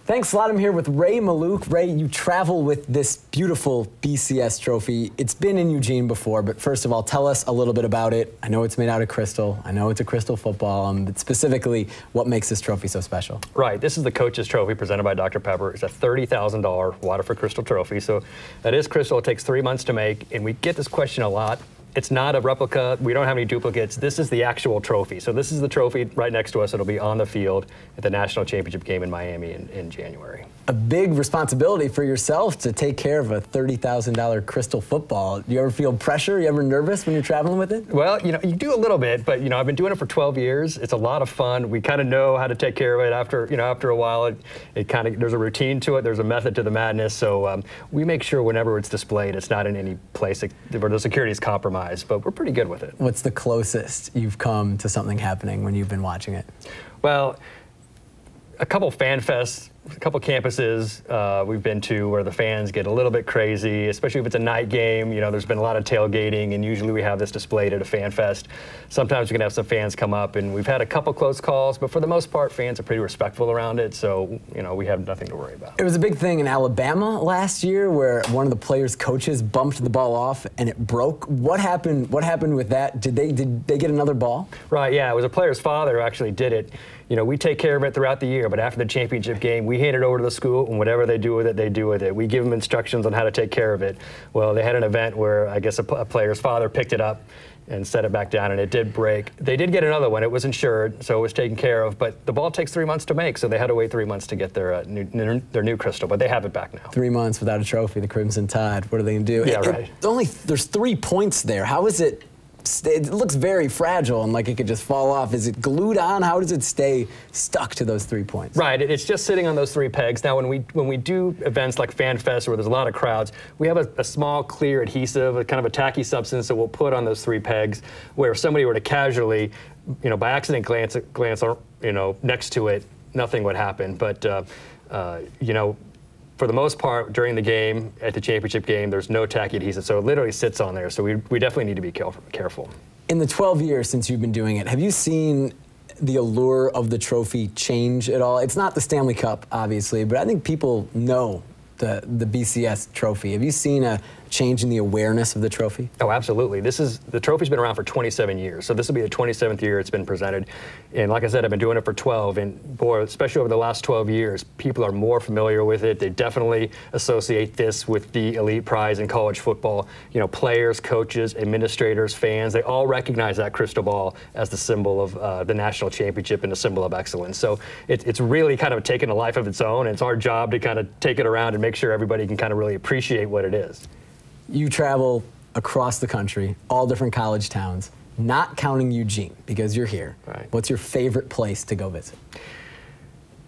Thanks a lot. I'm here with Ray Maluk. Ray, you travel with this beautiful BCS trophy. It's been in Eugene before, but first of all, tell us a little bit about it. I know it's made out of crystal. I know it's a crystal football, but specifically, what makes this trophy so special? Right. This is the coach's trophy presented by Dr. Pepper. It's a $30,000 Waterford crystal trophy. So that is crystal. It takes 3 months to make, and we get this question a lot. It's not a replica. We don't have any duplicates. This is the actual trophy. So this is the trophy right next to us. It'll be on the field at the national championship game in Miami in January. A big responsibility for yourself to take care of a $30,000 crystal football. Do you ever feel pressure? Are you ever nervous when you're traveling with it? Well, you do a little bit, but I've been doing it for 12 years. It's a lot of fun. We kind of know how to take care of it after a while. There's a routine to it. There's a method to the madness. So we make sure whenever it's displayed, it's not in any place where the security is compromised, but we're pretty good with it. What's the closest you've come to something happening when you've been watching it? Well, a couple fan fests, a couple campuses we've been to where the fans get a little bit crazy, especially if it's a night game. There's been a lot of tailgating, and usually we have this displayed at a fan fest. Sometimes we can have some fans come up, and we've had a couple close calls, but for the most part, fans are pretty respectful around it, so we have nothing to worry about. It was a big thing in Alabama last year where one of the players' coaches bumped the ball off and it broke. What happened with that? Did they get another ball? Right, yeah, it was a player's father who actually did it. We take care of it throughout the year, but after the championship game, we hand it over to the school, and whatever they do with it, they do with it. We give them instructions on how to take care of it. Well, they had an event where I guess a player's father picked it up and set it back down, and it did break. They did get another one. It was insured, so it was taken care of, but the ball takes 3 months to make, so they had to wait 3 months to get their new crystal, but they have it back now. 3 months without a trophy, the Crimson Tide. What are they going to do? Yeah, right. There's 3 points there. How is it? It looks very fragile and like it could just fall off. Is it glued on? How does it stay stuck to those 3 points? Right, it's just sitting on those 3 pegs. Now, when we do events like Fan Fest where there's a lot of crowds, we have a small clear adhesive, a kind of a tacky substance that we'll put on those 3 pegs, where if somebody were to casually, by accident glance next to it, nothing would happen. But for the most part, during the game, at the championship game, there's no tacky adhesive, so it literally sits on there. So we definitely need to be careful. In the 12 years since you've been doing it, have you seen the allure of the trophy change at all? It's not the Stanley Cup, obviously, but I think people know the BCS trophy. Have you seen a change in the awareness of the trophy? Oh, absolutely. The trophy's been around for 27 years, so this will be the 27th year it's been presented. And like I said, I've been doing it for 12, and boy, especially over the last 12 years, people are more familiar with it. They definitely associate this with the elite prize in college football. Players, coaches, administrators, fans, they all recognize that crystal ball as the symbol of the national championship and the symbol of excellence. So it's really kind of taken a life of its own, and it's our job to kind of take it around and make sure everybody can kind of really appreciate what it is. You travel across the country, all different college towns, not counting Eugene because you're here. Right. What's your favorite place to go visit?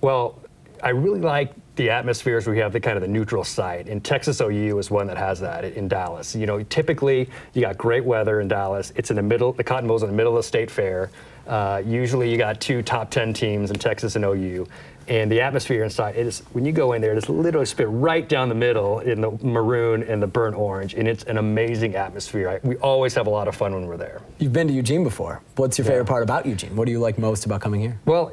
Well, I really like the atmospheres where we have the kind of the neutral site. And Texas OU is one that has that in Dallas. Typically you got great weather in Dallas. It's in the middle, the Cotton Bowl's in the middle of the state fair. Usually you got 2 top 10 teams in Texas and OU. And the atmosphere inside, when you go in there, it's literally split right down the middle in the maroon and the burnt orange, and it's an amazing atmosphere. We always have a lot of fun when we're there. You've been to Eugene before. What's your favorite part about Eugene? What do you like most about coming here? Well,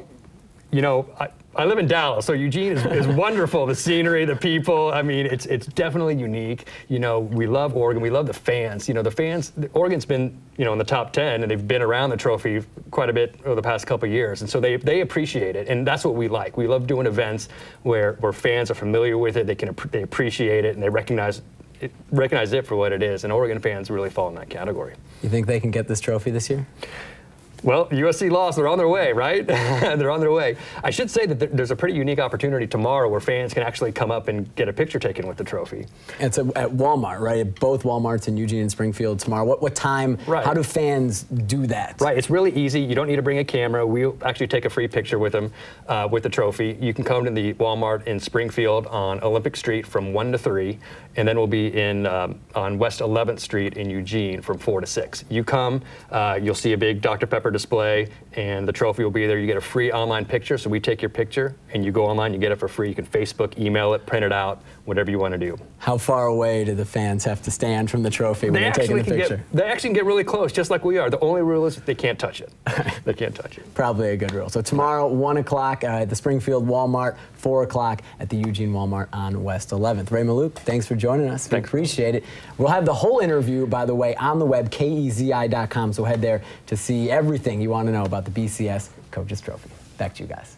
I live in Dallas, so Eugene is wonderful. The scenery, the people. I mean, it's definitely unique. We love Oregon. We love the fans. Oregon's been in the top 10, and they've been around the trophy quite a bit over the past couple of years, and so they appreciate it, and that's what we like. We love doing events where fans are familiar with it. They appreciate it, and they recognize it for what it is. And Oregon fans really fall in that category. You think they can get this trophy this year? Well, USC lost. They're on their way, right? They're on their way. I should say that there's a pretty unique opportunity tomorrow where fans can actually come up and get a picture taken with the trophy. It's at Wal-Mart, right? At both Wal-Marts in Eugene and Springfield tomorrow. What time? Right. How do fans do that? Right. It's really easy. You don't need to bring a camera. We'll actually take a free picture with them, with the trophy. You can come to the Wal-Mart in Springfield on Olympic Street from 1 to 3, and then we'll be on West 11th Street in Eugene from 4 to 6. You come, you'll see a big Dr. Pepper display, and the trophy will be there. You get a free online picture, so we take your picture, and you go online, you get it for free. You can Facebook, email it, print it out, whatever you want to do. How far away do the fans have to stand from the trophy when they're taking the picture? They actually can get really close, just like we are. The only rule is they can't touch it. They can't touch it. Probably a good rule. So tomorrow, 1 o'clock at the Springfield Wal-Mart, 4 o'clock at the Eugene Wal-Mart on West 11th. Ray Maluk, thanks for joining us. We appreciate it. We'll have the whole interview, by the way, on the web, KEZI.com, so head there to see everything you want to know about the BCS Coaches Trophy. Back to you guys.